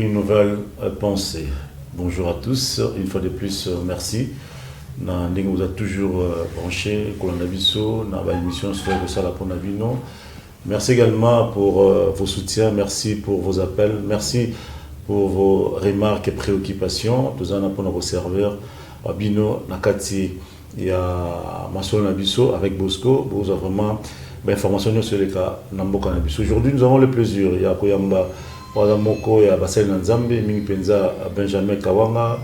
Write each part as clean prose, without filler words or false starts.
une nouvelle pensée. Bonjour à tous, une fois de plus, merci. Vous êtes toujours branché, Kolanabiso, dans l'émission sur le Sala Ponabino. Merci également pour vos soutiens, merci pour vos appels, merci pour vos remarques et préoccupations. Nous allons pour nos serveurs, Abino, Nakati, il y a Masolo Nabiso avec Bosco. Vous avez vraiment d'informations sur les cas Namboka Nabiso. Aujourd'hui, nous avons le plaisir. Il y a Koyamba, Wadamoko, il y a Basel Nanzambe, Mingi Penza, Benjamin Kawanga.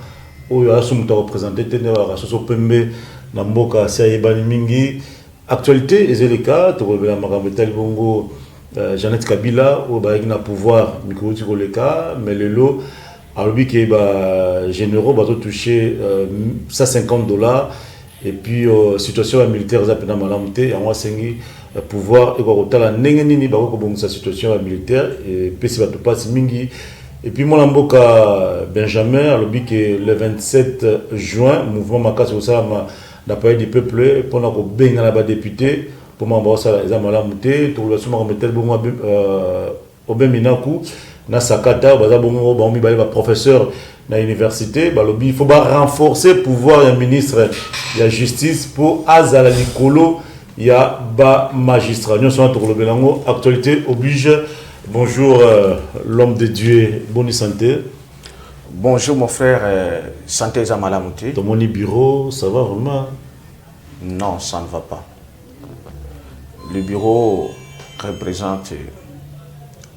Il y a Sumuta représenté, Tenera, Soso Pembe, Namboka, Saïbani Mingi. Actualité, et c'est le cas, tu vois, Magametel Bongo, Jeannette Kabila, au Baïgna pouvoir, micro le cas, mais le lot, à lui qui est généraux, va toucher $150. Et puis, situation militaire, ça peut être malamité, et on va s'engager pouvoir, et quoi, la n'engeni, bah, comme sa situation militaire, et puis, si va te passer mingi. Et puis, mon amboka Benjamin, à l'objet que le 27 juin, mouvement Makas au Salama, d'appel du peuple, pendant qu'on baigne à la député, pour m'embrasser les amalamoutés, tout le monde mettait le bon au Beminaku, na Sakata, professeur dans l'université, il faut renforcer le pouvoir du ministre de la justice pour Azala Nicolo, il y a des magistrats. Nous sommes sur le Belango, actualité oblige. Bonjour l'homme de Dieu, bonne santé. Bonjour mon frère, santé Zamalamouté. Dans mon bureau, ça va vraiment? Non, ça ne va pas. Le bureau représente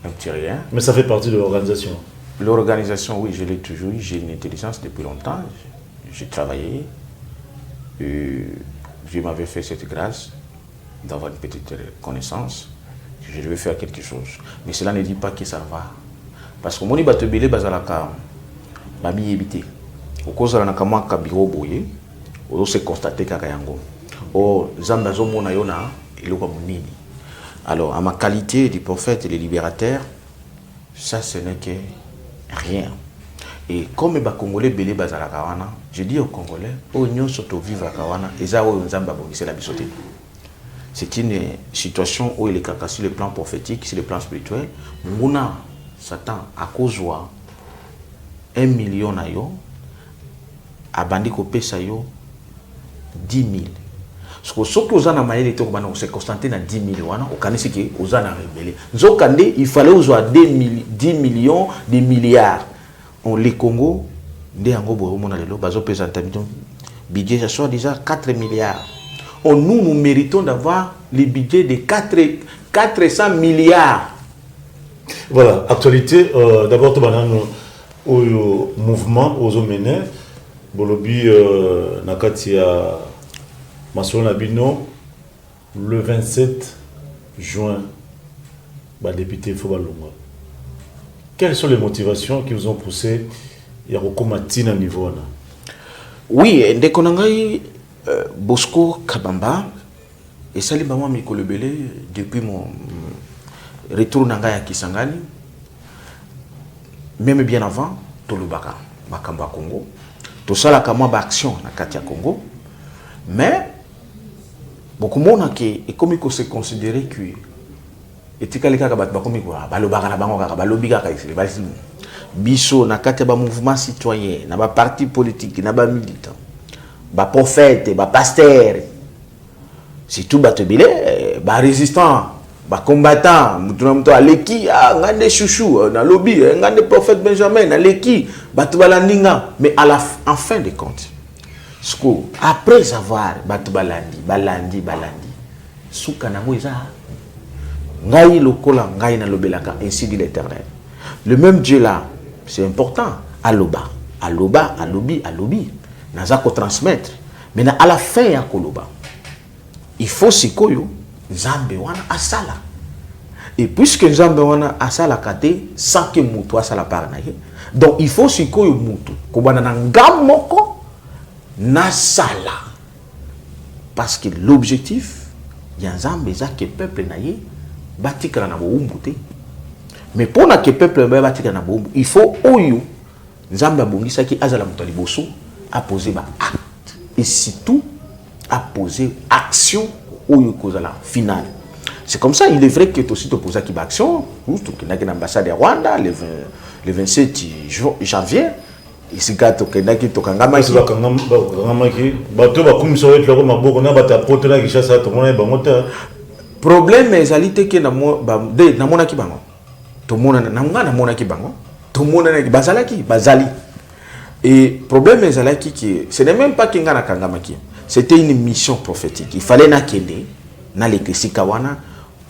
un petit rien. Mais ça fait partie de l'organisation. L'organisation, oui, je l'ai toujours eu. J'ai une intelligence depuis longtemps. J'ai travaillé. Je m'avais fait cette grâce d'avoir une petite connaissance. Je devais faire quelque chose. Mais cela ne dit pas que ça va. Parce que mon ibatebele bazalaka babi évité. Au cause de la nakamaka bureau boye, on s'est constaté kakayango. Oh, zambazo mona yona iloka munini. Alors, à ma qualité du prophète et de libérateur, ça ce n'est que rien. Et comme les Congolais belé bazalaka wana, je dis aux Congolais, oh nyon soto vivre kawana, eza o nzamba bongise la bisoté. C'est une situation où il est caca sur le plan prophétique, sur le plan spirituel. Mouna, Satan, à cause de 1 million na yo, a bandi kopé sa yo 10 000. Parce que ceux qui ont un maïl, c'est constaté à 10 000. Au Canada, c'est qu'ils ont un rebelle. Il fallait avoir 10 millions, des milliards. On les Congo, des Angobo, budget, ça soit déjà 4 milliards. Nous méritons d'avoir les budgets de 400 milliards. Voilà, actualité, d'abord, au mouvement, aux oménés, Bolobi, Nakatia, Masolo Nabino, le 27 juin, député Fobalonga. Quelles sont les motivations qui vous ont poussé à recommander à niveau là? Oui, dès qu'on a eu Bosco Kabamba et Salim Bama Mikolebele depuis mon retour à Kisangani, même bien avant, Tolubaka, Makamba Congo, tout ça là comme action na Katia Congo, mais beaucoup de monde qui est comme il se considérer que etikali kaka bat bakomi quoi balobaka na bango kaka balobika kaka ici biso na Katia ba mouvement citoyen na ba parti politique na ba militant ba prophète, ba pasteur, c'est tout batebile, ba résistant, ba combattant, mutu aleki ngande chouchou na lobby, ngande prophète Benjamin na leki batu balandinga, mais en fin de compte, après avoir batu balandi, souka na moiza ngai lokola ngai na lobelaka, ainsi dit l'Éternel. Le même Dieu là, c'est important, aloba, alobi. Nazako transmettre. Mais à la fin ya koloba, il faut sikoyo Nzambe wana asala. Et puisque Nzambe wana asala kate sans que mutu asala par naye, donc il faut sikoyo mutu kobana na ngamoko na sala. Parce que l'objectif ya Nzambe za que peuple naye batikala na boumbu te. Mais pour na que peuple batikala na boumbu, il faut oyo Nzambe abongisa ki azala mutu liboso à poser acte et surtout à poser action ou cause la finale. C'est comme ça, il est vrai que tu aussi te poses qui action, tu as l'ambassade de Rwanda, le 27 janvier, ici gato kendaki tokangama ki bato ba kumisa wetu lako maboko na bata potela ki chasa to mona ba mota problème ezalité ke na mo ba de na mona ki bango to mona na nga na mona ki bango to mona na bazali et problème ezalaki ki ce n'est même pas que nga na kangama ki c'était une mission prophétique il fallait na kende na lekesika wana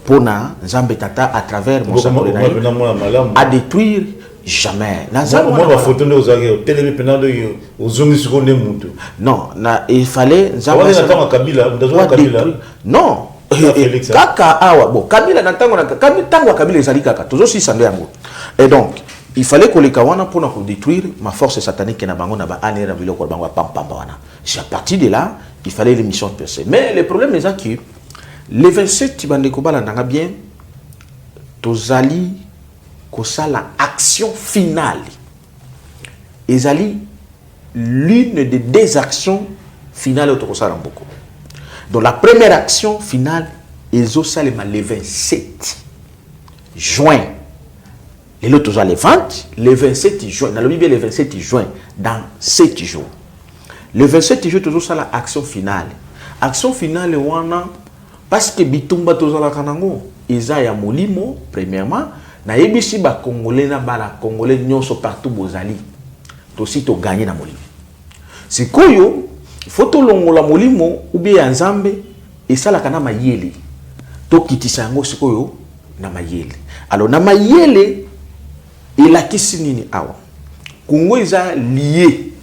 pona nzambe tata à travers mon à détruire jamais. Non, il fallait non. Et donc, il fallait que les Kawana pour détruire ma force satanique na bango na ba anera biloko bango pam wana. C'est à partir de là, il fallait l'émission percée. Mais le problème est que les 27 tibandeko bala nanga bien tozali ça la action finale. Ezali l'une des deux actions finales au Tokosala Mboko. Donc la première action finale est au Salema le 27 juin. Et l'autre le 20, le 27 juin. Dans le Bible, le 27 juin, dans 7 jours. Le 27 juin, tout ça la action finale. Action finale, parce que Bitumba Tozala Kanango, Isaiah Molimo, premièrement, na yebisi ba congolais na bala congolais nyonso partout bozali to si to gagner na molimo sikoyo foto longola molimo ou bien nzambe esala kana mayele to kitisa yango sikoyo na mayele alors na mayele elakisi nini awa Congo eza lié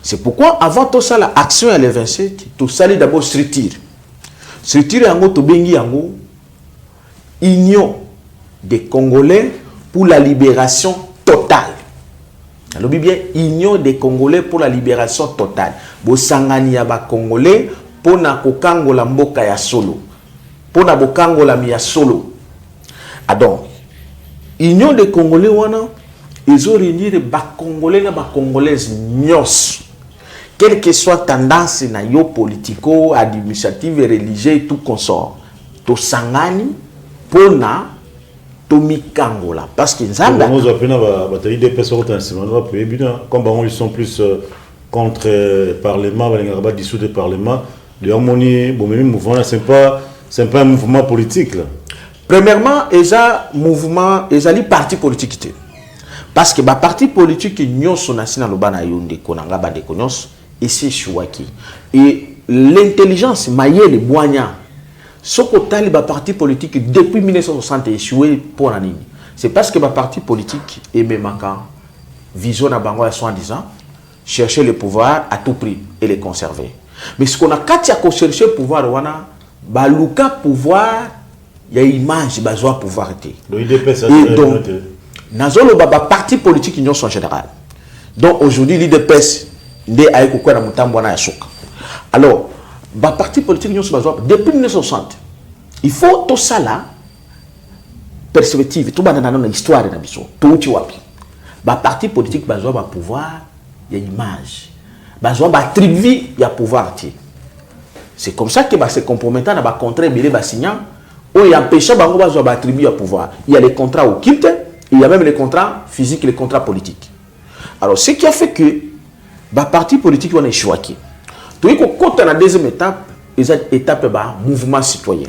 c'est pourquoi avant tout ça la action à le 27 to sali d'abord structure yango to bengi yango Union des Congolais pour la libération totale. Alors bien, Union des Congolais pour la libération totale. Bosangani ya ba Congolais pour na kokango la mboka ya solo. Pour na bokango la mi ya solo. Donc, Union des Congolais wana ils ont réuni ba Congolais na ba Congolaises nyos. Quelle que soit tendance na yo politico, administrative, religieuse et tout consort. To sangani pona tomikangola parce que nzamba comme ils sont plus contre le parlement va dissoudre le parlement le harmonie bon même mouvement c'est pas un mouvement politique là. Premièrement eza mouvement ezali parti politique parce que ba parti politique nyonso na sina lobana yonde konanga ba de konyos et c'est chouaki et l'intelligence mayele boanya ce que les partis politiques depuis 1960 échoué pour la ligne. C'est parce que les partis politiques et même vision à Bango à 70 ans chercher le pouvoir à tout prix et les conserver. Mais ce qu'on a quand il y a chercher le pouvoir wana baluka pouvoir il y a image besoin pouvoir été. Et donc nazolo baba parti politique union en général. Donc aujourd'hui l'IDPS ndé aiko kwa na mutambo na yasoka. Alors ba parti politique depuis 1960 il faut tout ça là perspective tout banana na histoire na biso tout ti wapi ba parti politique bazwa ba pouvoir ya image bazwa ba tribu ya pouvoir ti c'est comme ça que ba se compromettant na ba contrat belé ba signant ou y empêcher bango bazwa ba tribu ya pouvoir il y a les contrats occultes il y a même les contrats physiques et les contrats politiques alors ce qui a fait que ba parti politique on est choqué. Quand on a la deuxième étape, étape mouvement citoyen.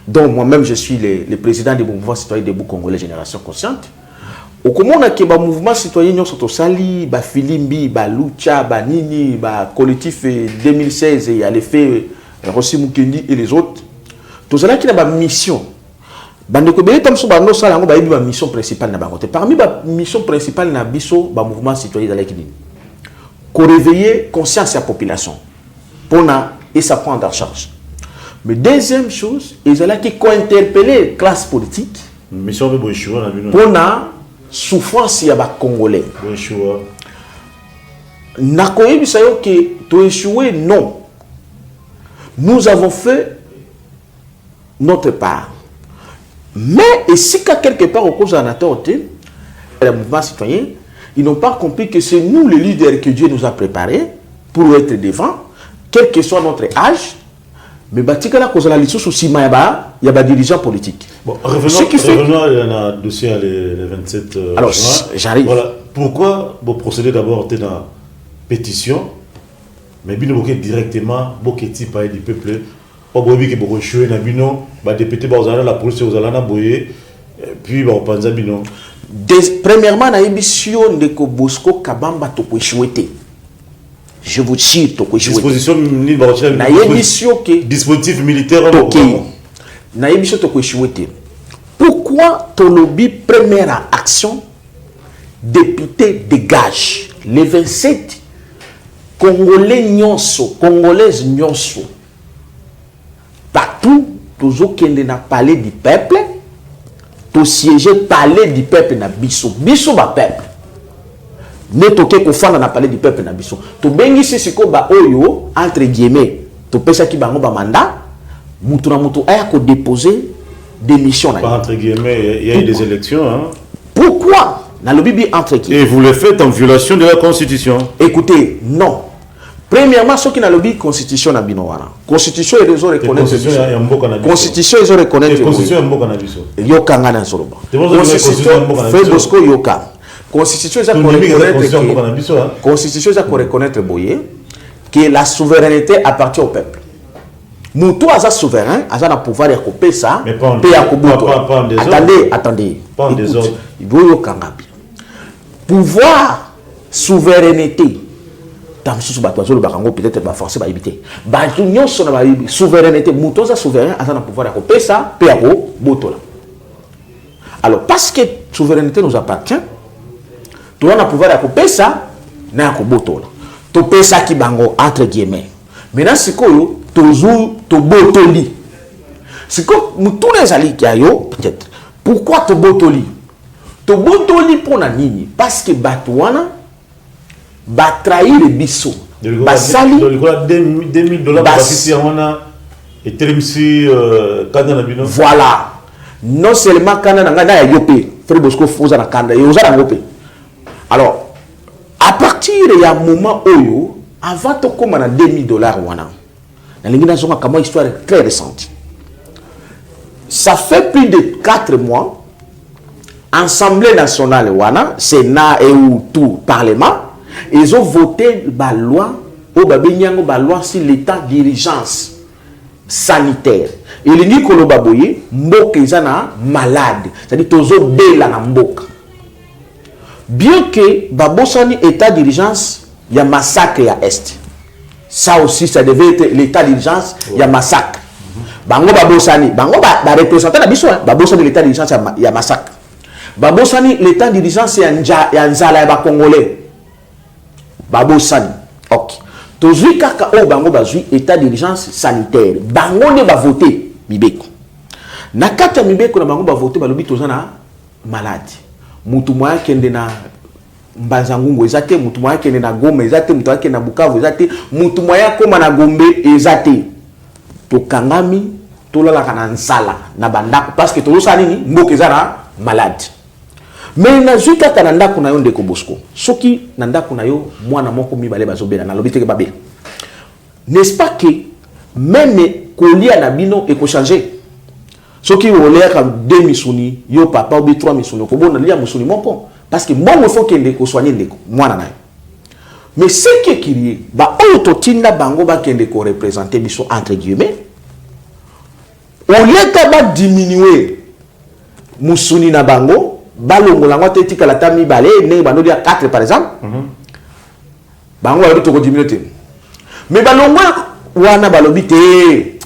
Donc moi-même je suis le président du mouvement citoyen debout congolais Génération Consciente. Au comment on a que mouvement citoyen nous sommes sali, ba Filimbi, ba Lucha, ba Nini, ba collectif 2016 et à l'effet Rossi Mukendi et les autres. Tout cela qui a une mission. Bande ko bele tam so ba no sala ngo ba yebi ba mission principale na bangote. Parmi ba mission principale na biso ba mouvement citoyen dans l'équilibre. Qu'on réveiller conscience à la population pour et ça prendre en charge. Mais deuxième chose, ils ont qui interpeller la classe politique pour la souffrance à les Congolais. Nakoye bisayo que tu échoué non. Nous avons fait notre part. Mais et si quelque part au cause d'un autorité, le mouvement citoyen ils n'ont pas compris que c'est nous les leaders que Dieu nous a préparés pour être devant, quel que soit notre âge, Mais batikala kozala lisusu sima ya ba dirigeant politique. Bon, revenons à un dossier le 27 alors juin. j'arrive. Voilà, pourquoi vous procédez d'abord dans la pétition mais bien vous directement boketi par du peuple au bobi que beaucoup jouer na bino ba député ba ozala la police ozala na boye puis ba opanza bino. Premièrement na émission de Bosco Kabamba to échoué. Je vous tire to échoué. Disposition ni ba na émission que dispositif militaire na émission to échoué. Pourquoi ton lobby première action député dégage les 27 Congolais nyonso, Congolaises nyonso, partout, toujours qu'il n'a parlé du peuple, tout siéger parler du peuple na biso, biso ba peuple. Ne toke ko fana na parler du peuple na biso. To bengi sisiko ba oyo entre guillemets, to pesa ki bango ba mandat, mutu na mutu aya ko déposer démission na. Entre guillemets, il y a eu des élections hein. Pourquoi? Dans le Bibi entre qui? Et vous le faites en violation de la Constitution. Écoutez, non. Premièrement, ce qui n'a le but constitution na binowana. Constitution et les autres reconnaissent. Constitution ils ont reconnaissent. Constitution mboka na biso. Yo kanga na soroba. Constitution fait Bosco yoka. Constitution ils ont reconnaître. Constitution ils ont reconnaître boye que la souveraineté appartient au peuple. Moutou aza souverain, aza na pouvoir ya couper ça, pe ya kubuto. Attendez. Pas en désordre. Il veut yo kanga. Pouvoir souveraineté peut-être va forcer à éviter. Souveraineté, moutosa souverain, à un pouvoir à couper ça, péro, botola. Alors, parce que souveraineté nous appartient, tu as un pouvoir à couper ça, n'a pas botola. Tu peux ça qui bango entre guillemets. Maintenant, c'est quoi, toujours, tu botoli. C'est quoi, tous les alliés qui aillent, peut-être. Pourquoi tu botoli? Tu botoli pour la nini? Parce que batouana, ba trahir le biso ba sali $2000 et telemsi kanda na bino. Voilà, non seulement kanda na ngana ya yopé frère Bosco foza na kanda et oza na yopé. Alors à partir ya moment oyo avant to koma na $2000 wana na lingi na zonga kama histoire très récente. Ça fait plus de 4 mois Assemblée nationale wana Sénat et ou tout parlement ils ont voté la loi sur l'état d'urgence sanitaire. Et les gens qui sont malades, c'est-à-dire qu'ils ont mboka. Bien que babosani état d'urgence, il y a massacre à Est. Ça aussi, ça devait être l'état d'urgence, il y a massacre. Bango babosani, bango ba représentant la biso, babosani l'état d'urgence, il y a massacre. Babosani l'état d'urgence, il y a nzala ya Congolais. Babo Sani. Ok. Tozui kaka o bango bazui état d'urgence sanitaire. Bango ne ba voter Mibeko. Na kata Mibeko na bango ba voter balobi tozana malade. Mutu moya kende na Mbanzangungu ezate, mutu moya kende na Goma ezate, mutu moya kende na Bukavu ezate, mutu moya koma na Gombe ezate. To kangami to lola kana nsala na bandako parce que tozo sani ni mboka ezana malade. Mais na zuka kananda kuna yo ndeko Bosco. Soki nanda kuna yo mwana moko mibale bazobela na lobite ke babela. N'est-ce pas que même kolia na bino e ko changer. Soki olea ka 2 misuni yo papa ou 3 misuni ko bona lia musuni moko parce que moi il faut kende ko soigner ndeko mwana na yo. Mais ce qui est crié ba auto tinda bango ba kende ko représenter biso entre guillemets. On leka ba diminuer musuni na bango balongo lango te tika la tami balé ne bano dia 4 par exemple bango ba to ko diminuer mais balongo wana balobi te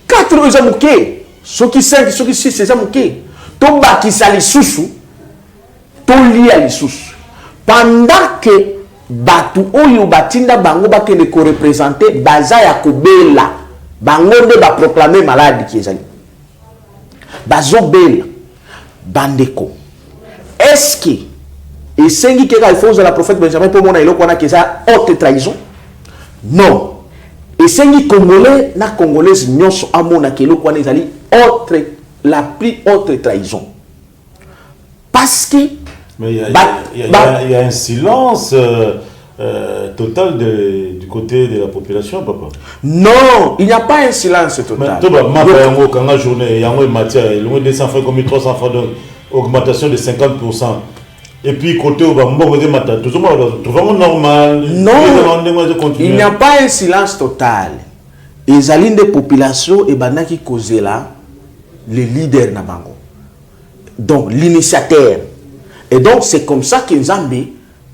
4 eza muke soki 5 soki 6 eza muke to bakisa lisusu to lia lisusu pendant que batu oyo batinda bango bakende ko représenter baza ya kobela bango nde ba proclamer malade ki ezali bazo bela bandeko. Est-ce que et sengi que Alphonse la prophète Benjamin pour mon iloko na kesa haute trahison? Non. Et sengi congolais na congolaise nyonso amona keloko na ezali autre la plus haute trahison. Parce que mais il y a un silence total du côté de la population, papa. Non, il n'y a pas un silence total. Mais toi, ma journée, il y a une matière, il y a 200 francs comme 300 francs, donc augmentation de 50%. Et puis côté où tout normal. Non, il n'y a pas un silence total. Les alliés de population et qui causent là, les leaders na bango. Donc l'initiateur. Et donc c'est comme ça que Nzambe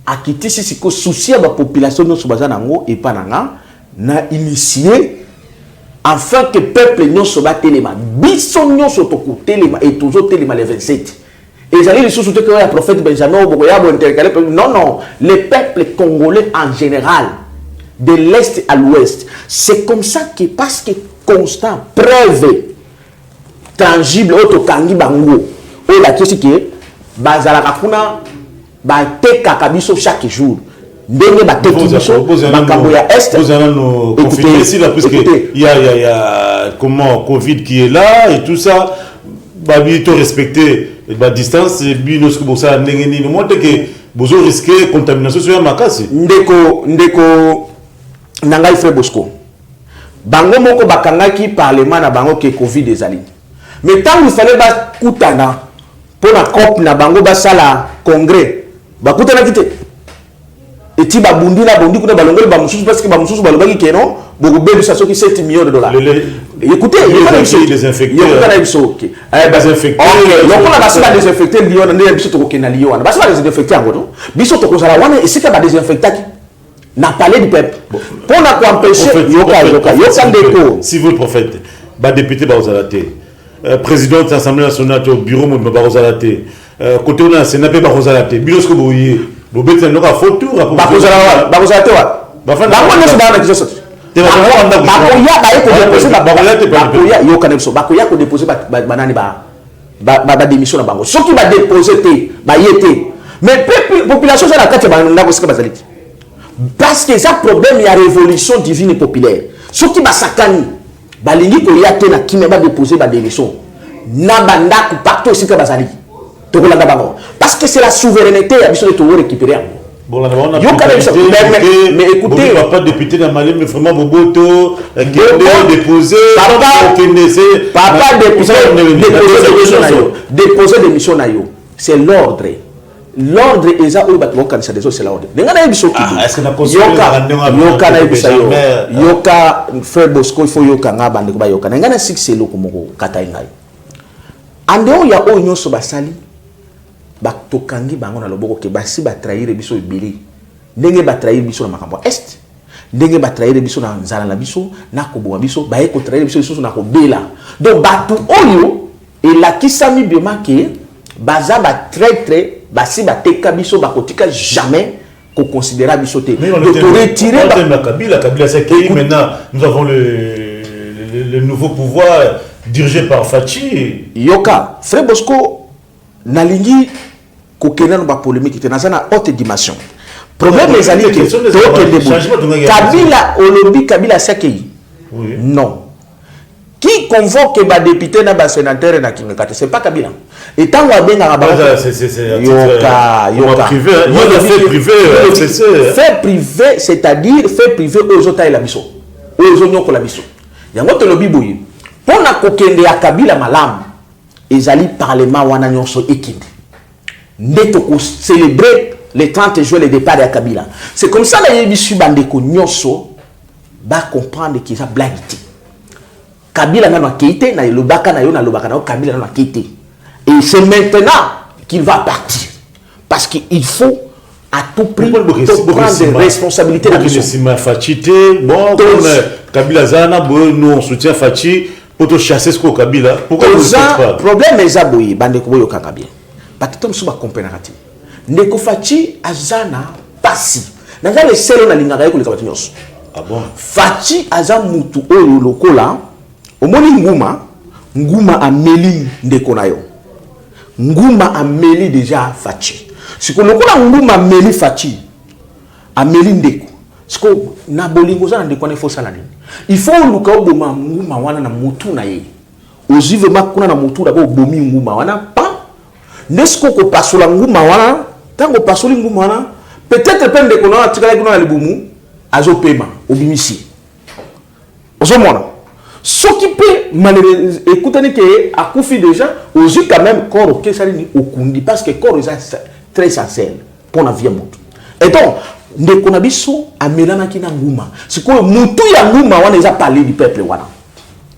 a quitté ce souci de la population de Sobazanango et Pananga n'a initié afin que le peuple n'y soit téléma. Bisson n'y soit au téléma et toujours téléma les 27. Et ils allaient les sous-souter que le prophète Benjamin non, non, les peuples congolais en général, de l'est à l'ouest. C'est comme ça que parce que constant, preuve tangible, autokangi bango, ou la question qui est, bazala kakuna, te kakabiso chaque jour. Ndenge ba te kibiso, makambo ya est. Vous allez nous confirmer ici là, puisque il y a comment Covid qui est là et tout ça, bah bientôt respecter la distance, et puis nous ce ça ndenge nous montre que vous risquez contamination sur makasi. Ndeko nangai frère Bosco. Bango moko bakangaki parlement na bango ke Covid ezali. Mais tant il fallait ba kutana pour la COP na bango ba sala congrès. Ba kutana kité. Et ti ba bundi na bundi kuna balongole ba mususu parce que ba mususu balobaki ke non, beaucoup bebi ça soki 7 millions de dollars. Écoutez, il faut désinfecter. Il faut désinfecter. Désinfecter. Donc on a pas désinfecter Lyon, on a biso to ko na Lyon. Ba pas désinfecter encore. Biso to ko sala wana et c'est que ba désinfecter n'a parlé du peuple. Pour la empêcher si vous le prophète, bah député Barozalate, président de l'Assemblée nationale au bureau de Barozalate, côté on a Sénat Barozalate, Bilos Koboye, vous mettez un autre photo Barozalate parce que ça problème il y a révolution divine et populaire. Ce qui va sakani, balingi ko yate na kimeba déposer ba démission. Na banda ku partout aussi que bazali. To kolanda bango. Parce que c'est la souveraineté à biso de to récupérer. Bon là on a mais écoutez, pas député dans Mali mais vraiment Boboto déposer papa déposer démission na yo. C'est l'ordre. L'ordre est ça où c'est l'ordre. Est-ce que yoka frère Bosco il faut yoka ngabande ko yoka ngana six loko moko kata ngai ande ya o nyoso basali batokangi bango na loboko ke basi ba trahir biso ibili ndenge ba trahir biso na makambo est ndenge ba trahir biso na nzala na biso na kobo biso ba ko trahir biso biso na kobela donc batu oyo elakisami bioma ke baza ba traître basi ba teka biso ba kotika jamais qu'on considéra biso te de retirer Kabila c'est que maintenant nous avons le nouveau pouvoir dirigé par Fachi yoka frère Bosco nalingi ko kenana ba polémique te na haute dimension problème les alliés que Kabila olobi Kabila sakei non qui convoque les députés et les sénateurs na Kingakate c'est pas Kabila et tant qu'on a bien fait privé c'est-à-dire fait privé aux autres et la mission aux oignons pour la mission yango te lobi boyi pour na kokende ya Kabila malam ezali parlement wana nyonso ekindi ndeto ko célébrer le 30 juin le départ de Kabila c'est comme ça la yebisu bandeko nyonso ba comprendre qu'ils a blaguité Kabila n'a pas quitté, na lobaka na yo na lobaka na Kabila n'a pas quitté. Et c'est maintenant qu'il va partir. Parce qu'il faut à tout prix prendre des responsabilités. Bon, Kabila Zana, nous on soutient Fachi pour te chasser ce Kabila. Pourquoi vous ne faites pas? Le problème est que bande ko yo Kabila. Parce que tout ça comprendre. Ndeko Fachi azana pasi. Nanga le selo na lingaka yo koleka batinyoso. Ah bon? Fachi aza mutu oyo lokola omoni nguma ameli ndeko na yo. Nguma ameli déjà Fachi. Siko lokola nguma ameli Fachi. Ameli ndeko. Siko na bolingo za ndeko na faut sala nini. Il faut luka oboma nguma wana na mutu na ye. Ozive makuna na mutu da bomi nguma wana pa. Nesko ko pasola nguma wana, tango pasoli nguma wana peut-être peine de qu'on a tiré dans le boumou azo paiement au bimisi ozomona s'occuper malheureusement écoutez que a confié déjà aux yeux quand même corps que ça ni okundi parce que corps est très essentiel pour la vie monde et donc ndeko na biso amelana kina nguma siko mutu ya nguma wana eza parler du peuple wana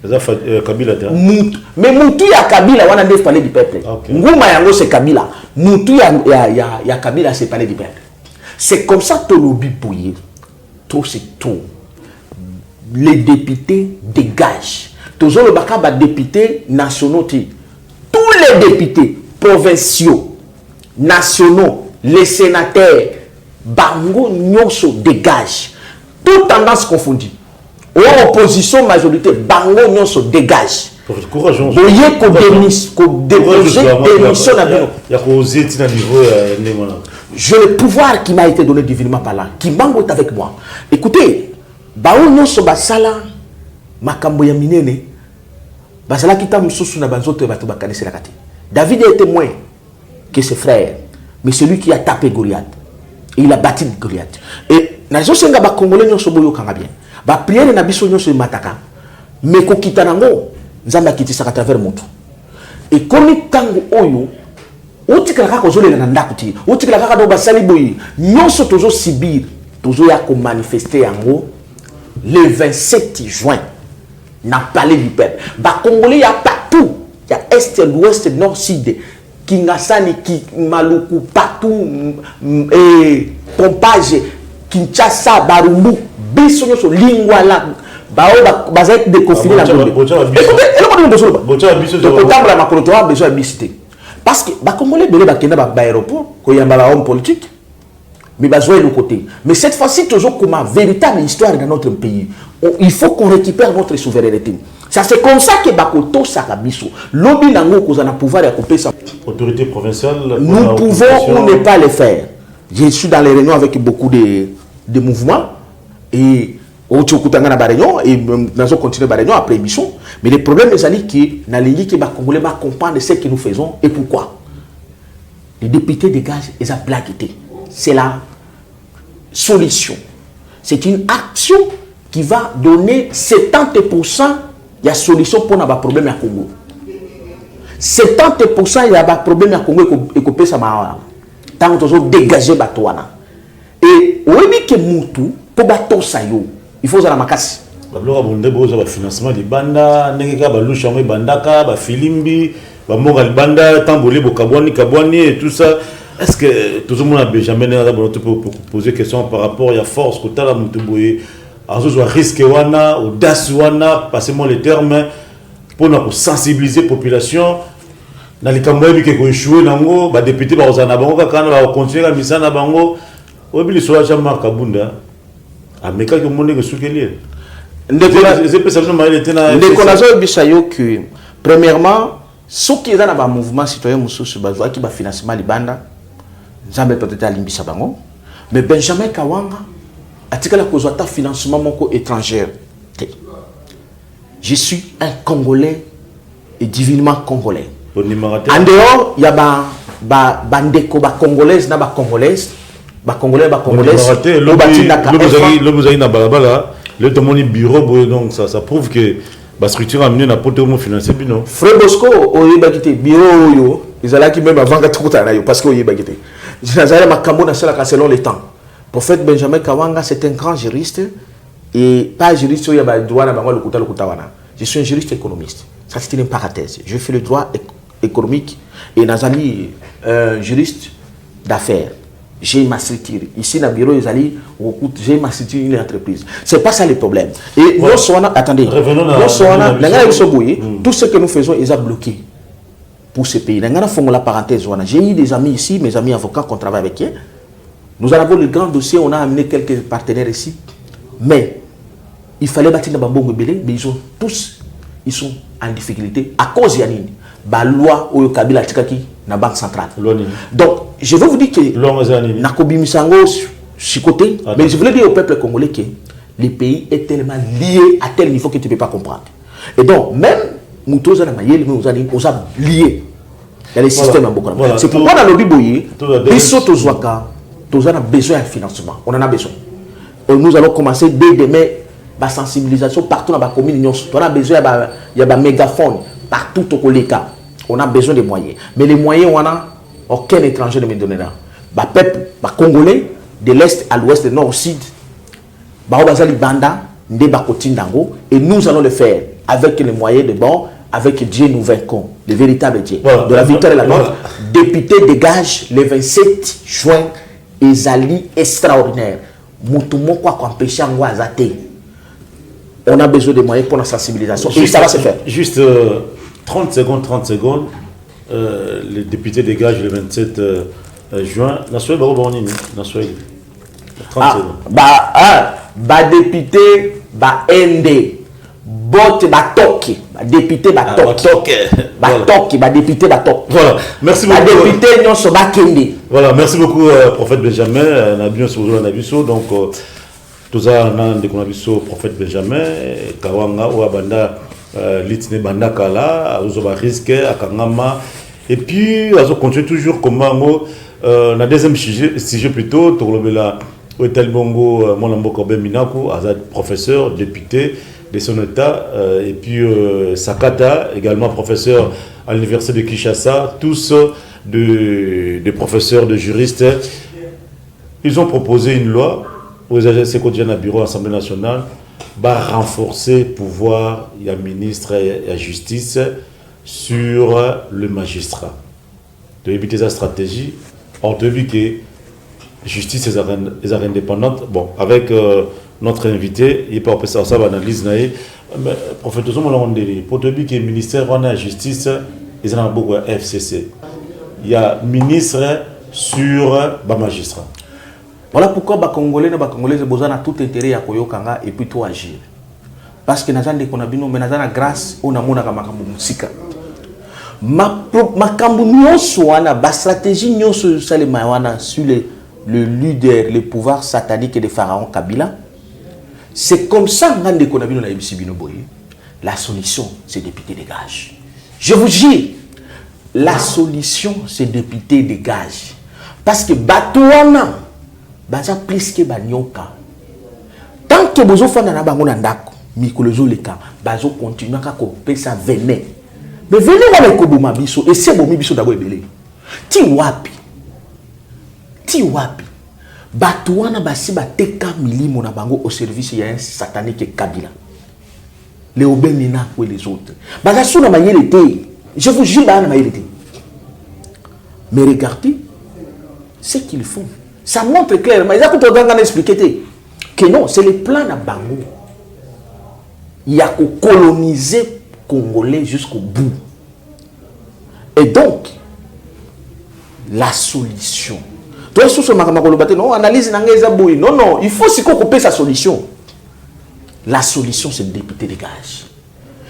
eza Kabila ta mutu mais mutu ya Kabila wana ndef parler du peuple nguma yango c'est Kabila mutu ya Kabila c'est parler du peuple c'est comme ça que lobby pouiller tout c'est tout les députés dégagent toujours le baka députés nationaux tous les députés provinciaux nationaux les sénateurs bango nyonso dégage toute tendance confondue ou opposition majorité bango nyonso dégage courageux boye ko déposer démission na bino ya ko oser tina niveau ndemona j'ai le pouvoir qui m'a été donné divinement par là qui m'envoie avec moi écoutez bao nyonso basala makambo ya minene basala kita mususu na banzoto bato bakanisi la kati David est témoin que ses frères mais celui qui a tapé Goliath et il a battu Goliath et na zo senga ba congolais nyonso boyo kanga bien ba prière na biso nyonso mataka mais ko kitanango nzamba kitisa à travers moto et comme tango oyo otikala kaka ozolela na ndako ti otikala kaka do basali boyi nyonso tozo sibir tozo ya ko manifester yango le 27 juin na palais du peuple ba congolais ya partout ya est l'ouest nord sud Kingasani ki Maluku partout et Pompage Kinshasa Barumbu biso nyonso lingwa la bao bazait déconfiné la Gombe la macrotoire besoin de bisité parce que ba congolais belé ba kenda ba aéroport ko yamba ba homme politique mais besoin de côté mais cette fois-ci toujours comme une véritable histoire dans notre pays il faut qu'on récupère notre souveraineté ça c'est comme ça que bakoto sakabiso lobby nango ko na pouvoir ya couper ça autorité provinciale nous pouvons ou ne pas le faire je suis dans les réunions avec beaucoup de mouvements et au Tchokutanga na réunion et nous allons continuer la réunion après émission mais le problème est que na lingi que ba congolais ba comprendre ce que nous faisons et pourquoi les députés dégagent et ça blaguité c'est la solution c'est une action qui va donner 70% il y a solution pour nos problèmes à Congo 70% il y a des problèmes à Congo et que ça m'a tant que dégager batouana et oui que mutu pour bateau ça yo il faut ça la makasi babloka bonde boza ba financement de banda ndengeka ba lusha mo bandaka ba filimbi ba moga banda tamboli bokabwani kabwani et tout ça est-ce que tout le monde a Benjamin pour poser question par rapport à la force que tu as mutu boye azo risque wana audace wana passez-moi les termes pour nous sensibiliser population dans les campagnes qui ont échoué nango ba député ba ozana bango kaka na ba continuer la mission na bango obi le sola chama kabunda ameka que monde que soukeli ndeko bisayo que premièrement ceux qui sont dans le mouvement citoyen mususu bazwa ki ba financement libanda nzambe peut-être alimbisa bango mais Benjamin Kawanga atikala kozwa ta financement moko étranger je suis un Congolais et divinement congolais en dehors il y a bandeko ba congolaise na ba congolaise ba congolais le vous avez na balabala le tomoni bureau donc ça prouve que la structure a amené na poto financier bino Frère Bosco oyeba kité bureau yo izalaki même avant ka tukuta na yo parce que oyeba kité jinazala makambo na sala selon le temps prophète Benjamin Kawanga c'est un grand juriste et pas juriste il y a ba droit na bango lokuta wana je suis un juriste économiste ça c'est une parenthèse je fais le droit économique et nazali juriste d'affaires j'ai ma structure ici dans le bureau j'ai ma structure une entreprise c'est pas ça le problème et nous sommes attendez tout ce que nous faisons est bloqué pour ce pays la parenthèse j'ai eu des amis ici mes amis avocats qu'on travaille avec eux nous avons le grand dossier on a amené quelques partenaires ici mais il fallait bâtir dans Bambongo Belé mais ils sont en difficulté à cause de la loi au Kabila Tikaki na banque centrale. Donc je veux vous dire que Nakobi Misango chicoté, mais je voulais dire au peuple congolais que le pays est tellement lié à tel niveau que tu ne peux pas comprendre. Et donc même Moutoza na Mayel nous a lié. Il y a les systèmes en beaucoup. C'est pourquoi dans le Biboye, Bisoto Zwaka, Nous avons besoin de financement. On en a besoin. Nous allons commencer dès demain la sensibilisation partout dans la commune. On a besoin de mégaphone partout au Koleka. On a besoin de moyens. Mais les moyens, on a aucun étranger ne me donne là. Le peuple, les Congolais, de l'Est à l'Ouest, du Nord au Sud, et nous allons le faire avec les moyens de bord, avec Dieu nous vaincons, le véritable Dieu. Voilà, de la victoire et la nôtre. Voilà. Député dégage le 27 juin, Ezali extraordinaire. On a besoin de moyens pour la sensibilisation. Et ça va se faire. Juste 30 secondes. Les députés dégagent le 27 juin. Député, ND. Bote batoki, député batoki, député batoki. Voilà, merci beaucoup. Député non so bakende. Voilà, merci beaucoup prophète Benjamin. Na bien sur na biso donc tout ça na de qu'on a biso prophète Benjamin kawanga ou abanda litne banda kala ozoba risque akangama et puis azo continue toujours comment na deuxième sujet plutôt tolobela Oetel Bongo mon amboko ben Minaku azad professeur député de son état, et puis Sakata, également professeur à l'université de Kinshasa, tous des professeurs, de juristes. Ils ont proposé une loi aux agences quotidiennes à bureau Assemblée nationale, va renforcer le pouvoir du ministre et la justice sur le magistrat. De éviter sa stratégie, on te dit que la justice est indépendante. Bon, avec notre invité, il peut passer ça analyse mais prophète pour te dire que le ministère de la justice ils ont beaucoup FCC. Il y a ministre sur le magistrat. Voilà pourquoi les Congolais ont besoin de tout intérêt à Koyokanga et puis tout agir. Parce que nous avons des mais nous avons grâce au namona kamakambu musika. Ma stratégie sur le leader, le pouvoir satanique de Pharaon Kabila. C'est comme ça que la solution, c'est député dégage. Je vous dis, la solution, c'est député dégage. Parce que Batouana, Baza plus que Banyoka. Tant que vous avez fait un ndako, Mikolozo leka, Bazo continue à couper ça venez. Mais venez avec Kobuma Biso, et c'est bon Biso d'abord belé. Ti wapi. Batouana basi bateka milimo na bango au service ya un satanique Kabila. Les Obenina ou les autres. Bazasu na mayelete. Je vous jure na mayelete. Mais regardez ce qu'ils font. Ça montre clairement. Ils ont expliqué que non, c'est le plan na bango. Il y a qu'à coloniser Congolais jusqu'au bout. Et donc, la solution. Toi, non, analyse non, il faut aussi couper sa solution. La solution, c'est le député dégage.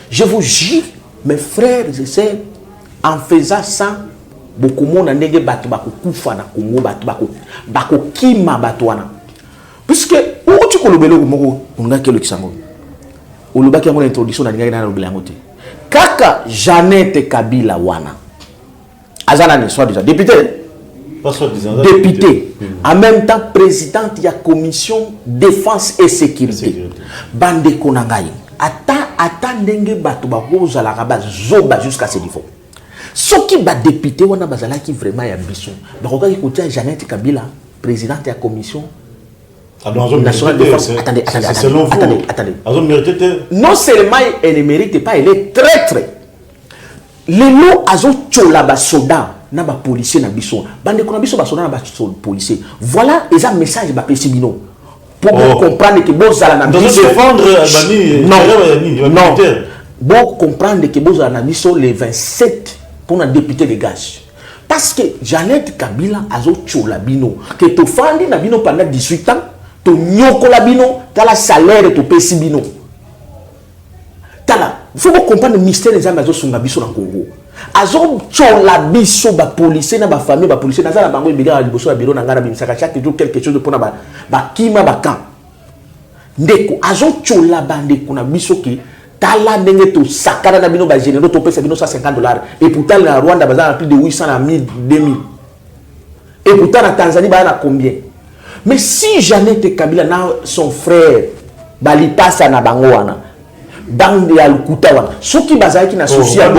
Je vous jure, mes frères et sœurs, en faisant ça, beaucoup de monde a battu Kufa na Congo, battu Kima batouana. Puisque, où tu connais le mot, on a quel Luxembourg. Ou le bac a mon introduction dans le Kaka Jeannette Kabila wana. Azana soit déjà député. Député, en même temps présidente de la commission défense et sécurité. Bande Konangaï. Attendez bato ba roza la rabat zoba jusqu'à ce niveau. Ce qui va député wana bazala qui vraiment ya biso. Ba roga écouter Jeannette Kabila, présidente de la commission nationale de défense. Attendez. Non seulement elle ne mérite pas, elle est traître. Les lots azo chola ba soda. Na ba policier na biso bande ko na biso ba soda na ba policier voilà les un message ba pesibino pour comprendre que bozala na biso défendre Albanie non bon comprendre que bozala na biso les 27 pour na député de gage parce que Jeannette Kabila azo chola bino que to fandi na bino pendant 18 ans to nyokola bino tala salaire to pesibino tala faut comprendre le mystère des azo sunga biso na Congo. Azon chola biso ba policier na ba famille ba policier na za na bango ebila liboso ya bureau na ngara bimisaka chaque jour quelque chose pour na ba kima ba camp ndeko azon chola bande kuna biso ki tala ndenge to sakana na bino ba généraux to pesa bino $150 et pourtant na Rwanda baza na plus de 800 à 1000 2000 et pourtant na Tanzanie ba na combien Mais si Jeannette Kabila na son frère bali passa na bango wana bande ya lukuta wana soki bazaki na souci à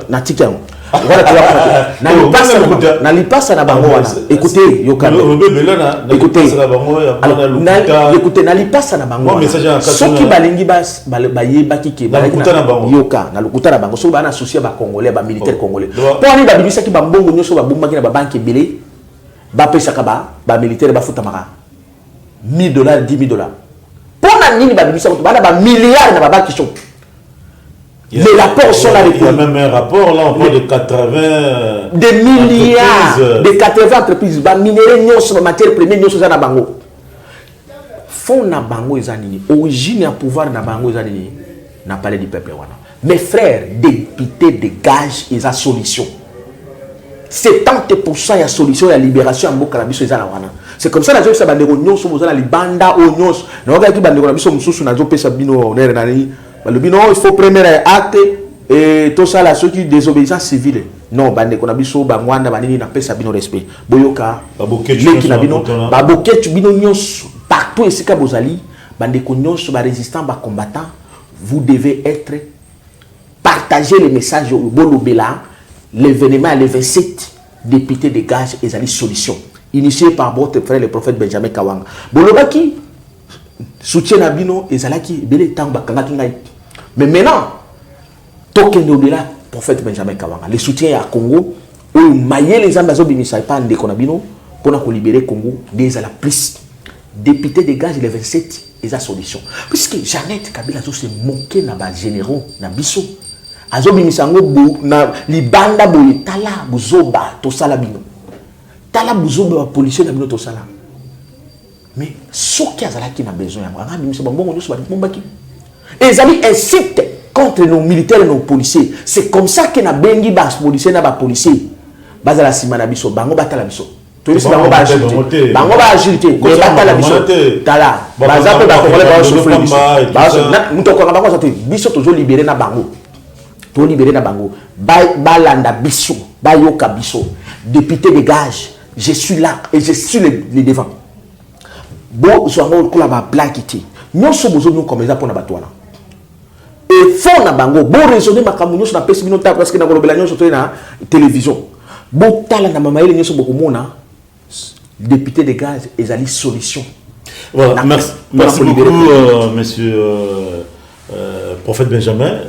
na tikango voilà tu vois na lipasa na bango wana écoutez yoka écoutez écoutez na lipasa na bango soki balingi bayebaki ke yoka na lukuta na bango soki bana souci ba congolais ba militaire congolais pour ni babibisaki ba mbongo nyoso ba bombaki na ba banque belé ba pesaka ba militaire ba futamaka $1000 $10,000 pour na nini babibisa ba na ba milliards na ba banque sont. Les rapports sont là. Il y a même un rapport, là, on parle de 80... Des milliards, de 80 entreprises. Bah, minéraux, nous, matières premières, nous, sommes à Bango. Fonds na Bango, ils ont dit. Origine et pouvoir na Bango, ils ont dit. N'a parlé du peuple. Mes frères, députés de gage, ils ont solution. 70% de solution et la libération en Bokarabiso, ils ont la wana. C'est comme ça, que ça va dire, nous sommes dans les bandas, nous sommes dans les bandas, nous sommes dans les bandas, le bino, il faut premier acte et tout ça là, ceux qui désobéissance civile. Non, bande qu'on a biso, bangwanda, banini na pesa bino respect. Boyoka, leki na bino, baboket bino nyos partout ici ka bozali, bande ko nyos ba résistant, ba combattant, vous devez être partager les messages au Bolobela, l'événement le 27 député de gage et zali solution initié par votre frère le prophète Benjamin Kawanga. Bolobaki soutien na bino et zalaki belé tang bakanga kingai. Mais maintenant, token de là, prophète Benjamin Kawanga, le soutien à Congo, où mailler les ambassades de Misaipan de Konabino pour nous libérer Congo, des à la plus. Député de gaz, il est 27, et sa solution. Puisque Jeannette Kabila s'est moqué na bas généraux, na biso. Azobi misango na libanda boye tala buzoba to sala bino. Tala buzoba policier na bino to sala. Mais ce qui a besoin, et ils avaient incité contre nos militaires et nos policiers. C'est comme ça que na bengi bas policiers na ba policiers. Bazala simana biso bango batala biso. Tout ça bango ba agilité. Bango ba agilité. Mais batala biso. Tala. Bazape ba congolais ba souffrir biso. Na mutoko na bango ça te biso toujours libérer na bango. To libérer na bango. Ba landa biso. Ba yoka biso. Député de gage. Je suis là et je suis les devant. Bon, je vais la blague. Nous sommes besoin comme ça pour la bataille. Et fond na bango, bon raisonner ma camoufle sur la peste minota parce que na golobela nyo sur la télévision. Bon tala na mama ile nyo so beaucoup mona député de gaz et ali solution. Voilà, merci beaucoup monsieur prophète Benjamin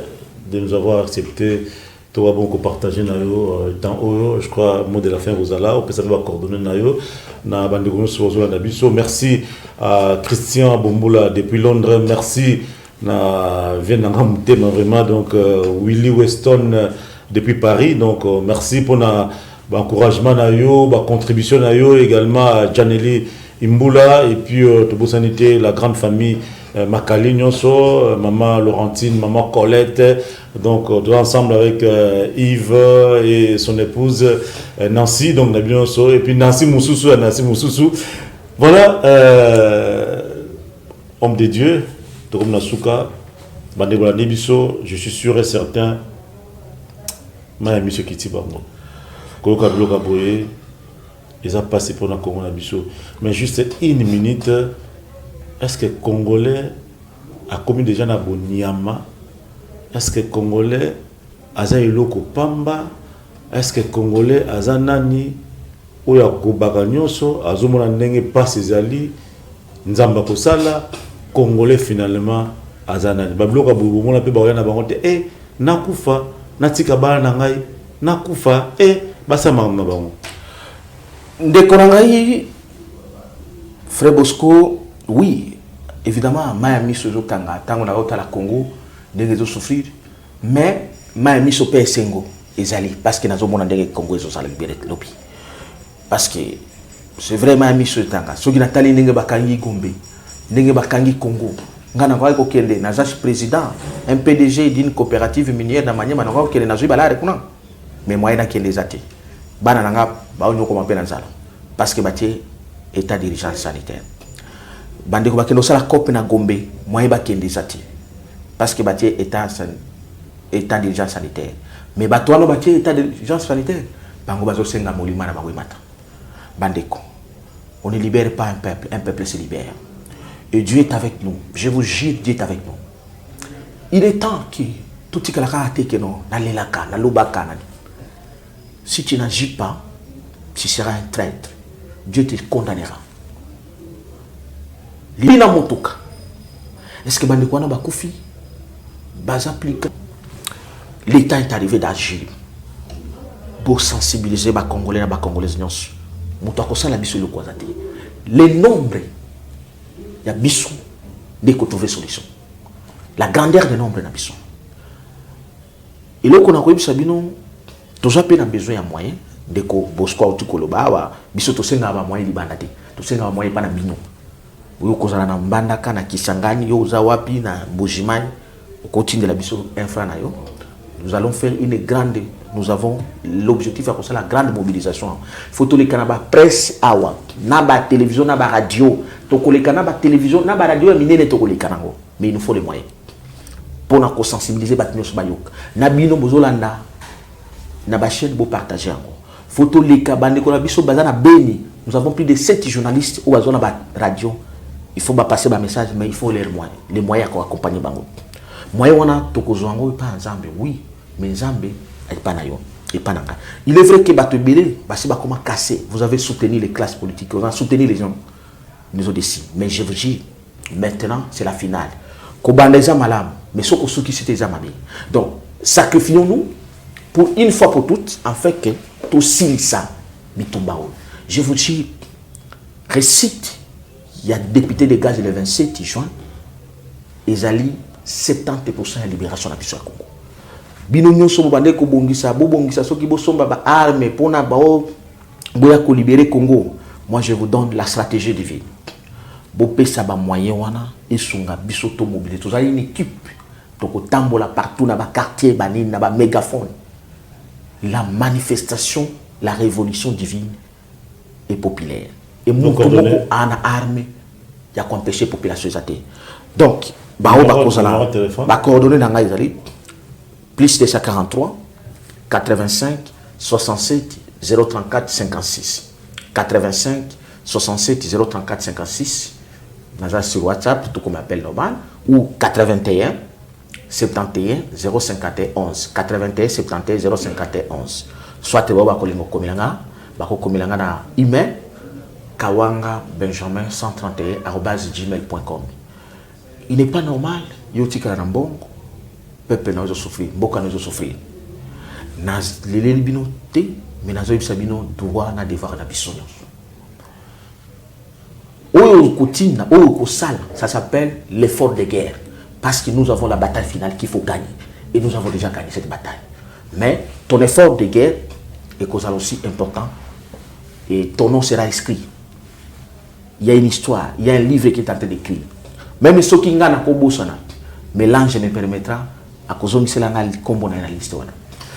de nous avoir accepté. Toi bon ko partager na yo dans oyo je crois mot de la fin Rosala on peut savoir coordonner na yo na bandeko so na biso. Merci à Christian Bombola depuis Londres, merci na Vienanga Mutema vraiment donc Willy Weston depuis Paris donc merci pour na encouragement na yo ba contribution na yo également à Janely Imbula et puis Tobo Sanité la grande famille Makali Nyonso, maman Laurentine, maman Colette, donc tous ensemble avec Yves et son épouse Nancy, donc Nyonso, et puis Nancy Moussoussou. Voilà, homme de Dieu, Torom Nasuka, Bandebola Nebiso, je suis sûr et certain, Maya Monsieur Kitiba, Koloka Bloka Boye, ils ont passé pour la Congo Nabiso, mais juste une minute. Est-ce que Congolais a commis déjà na Bonyama? Est-ce que Congolais a Zailoko Pamba? Est-ce que Congolais a Zanani ou ya Kobaganyoso a Zomona Nenge Passe Zali Nzamba Kosala? Congolais finalement a Zanani. Babloka Boubou pe ba na bangote nakufa natika bana nangai nakufa basa mama bango. Ndeko nangai Frère Bosco. Oui, évidemment, Miami se joue Kanga, tant qu'on a la Congo, des réseaux souffrir, mais Miami se paie Sengo, Ezali, parce que nous avons des Congo, ils ont libéré le lobby. Parce que c'est vrai, Miami se Tanga, ceux qui n'ont pas les Bakangi Gombe, les Bakangi Congo, Ngana Kwai Kokende, Nazash président, un PDG d'une coopérative minière, Namanya, Mananga, qui est Nazui Bala, mais moi, il y a qui les a été. Bananga, Baono, comme on appelle Nazala, parce que Batié, état d'urgence sanitaire. Bandeko bakendo sala copie na Gombe moyen bakende zati parce que batie état d'urgence sanitaire mais batwalo batie état d'urgence sanitaire bango bazo senga molima na bango mata bandeko On ne libère pas un peuple se libère. Et Dieu est avec nous. Je vous jure, Dieu est avec nous. Il est temps que tout ce que si tu n'agis pas, tu seras un traître. Dieu te condamnera. Lina motoka. Est-ce que bandekwana bakufi bazapplique? L'État est arrivé d'agir pour sensibiliser les Congolais et les Congolaises. Les nombres, il y a bisou dès qu'on trouve solution. La grandeur des nombres, il y a bisou. Et là, on a vu Sabino, tous les besoin de moyens. Dès que Bosco ou Tukoloba, bisou tous les moyens de bandate, tous les moyens pas na bino. Vous avez na mbandaka na Kisangani, yo zawapi na Bojimani, au continue de la bisou infra na yo. Nous allons faire une grande, nous avons l'objectif à la grande mobilisation. Il faut que les Canada presse awa, naba télévision, naba radio, toko les Canada télévision, naba radio et mine toko les Canada. Mais il nous faut les moyens pour nous sensibiliser battre sur bayok. Nabino bozolanda, naba chaîne beau partager encore. Photo les Kabane qu'on a biso bazana Beni. Nous avons plus de 7 journalistes au zone radio. Il faut passer un message, mais il faut les moyens pour accompagner bango. Moyen on a toko zoango pas ensemble, oui. Mais Nzambe est pas nayo, et pas nanga. Il est vrai que Batebele, comment casser. Vous avez soutenu les classes politiques, vous avez soutenu les gens. Nous avons décidé. Mais je vous dis, maintenant, c'est la finale. Kobandeza malam, mais ce qui c'était zamami. Donc, sacrifions-nous pour une fois pour toutes, en fait que tout ça, bitumbao. Je vous dis, récite, il y a député de gaz le 27 juin, ils allaient 70% de libération de la puissance Congo. Bino nyonso bobande ko bongisa soki bosomba ba arme pona bao boya ko libérer Congo. Moi je vous donne la stratégie divine. Bopesa ba moyen wana esunga biso to mobiliser. Vous avez une équipe toko tambola partout na ba quartier banine na ba mégaphone. La manifestation, la révolution divine est populaire. Et mon ana arme ya ko empêcher population zate. Donc bao ba kozala ba coordonner na ngai zali plus 243 85 67 034 56 85 67 034 56 sur WhatsApp tout comme appel normal ou 81 71 051 81 71 051 soit tu vas kolingo komilanga bako komilanga na email kawanga benjamin 131@gmail.com. Il n'est pas normal yoti kala na mbongo peuple n'a pas souffrir, beaucoup n'a pas souffrir. Naz les bino te, mais nazo ibsabino droit na devoir na biso. Oyo kotine, oyo kosala, ça s'appelle l'effort de guerre parce que nous avons la bataille finale qu'il faut gagner et nous avons déjà gagné cette bataille. Mais ton effort de guerre est causal aussi important et ton nom sera inscrit. Il y a une histoire, il y a un livre qui est en train d'écrire. Même ceux qui n'ont pas mais l'ange me permettra à cause de cela, il combo na liste wana.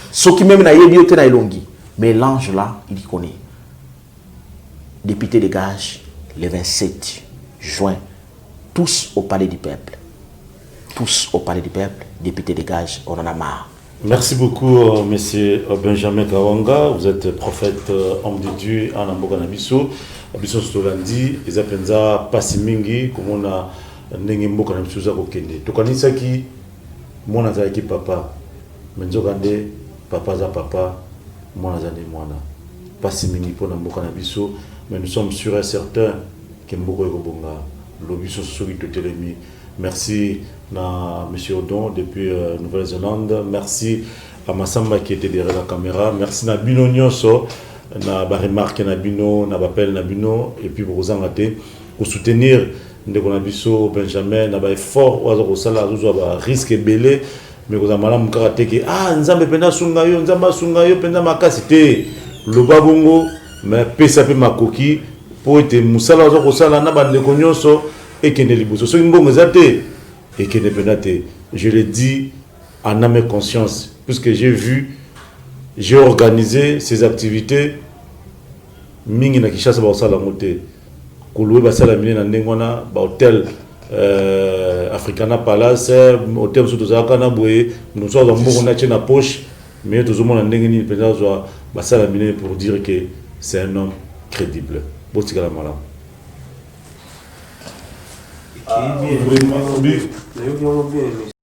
Ce qui même na yebi ote na elongi, mais l'ange là, il connaît. Député de gage le 27 juin, tous au palais du peuple. Tous au palais du peuple, député de gage, on en a marre. Merci beaucoup, monsieur Benjamin Kawanga. Vous êtes prophète, homme de Dieu, en Amboka Nabiso. Abiso Stolandi, les Apenza, Passimingi, comme on a Nengemboka Nabiso Zakokende. Tokanisa qui mwana zaki papa menzokande papa za papa mwana za mwana pasi mingi pona mboka na biso, mais nous sommes sûrs et certains que mboko ekobonga lobiso soki totelemi. Merci na monsieur Odon depuis Nouvelle-Zélande. Merci à Massamba qui était derrière la caméra. Merci na bino nyonso na ba remarque na bino na bapel na bino et puis pour zangate pour soutenir ndeko na biso Benjamin na ba effort ozo kosala ozo ba risque belé mais ko za malamu kaka teke nzambe penda sunga yo nzamba sunga yo penda makasi te loba bongo mais pesa pe makoki po ete musala ozo kosala na ba ndeko nyonso ekende liboso so mbongo zate ekende penda te. Je le dis en âme et conscience puisque j'ai organisé ces activités mingi na Kishasa ba osala moté Kouloué basala mine na ndengwana ba hôtel Africana Palace hôtel sous tozaka na boye nous sommes en mbongo na tchena poche mais tozomona ndenge ni penza basala mine pour dire que c'est un homme crédible. Botikala mala. Vraiment, bien.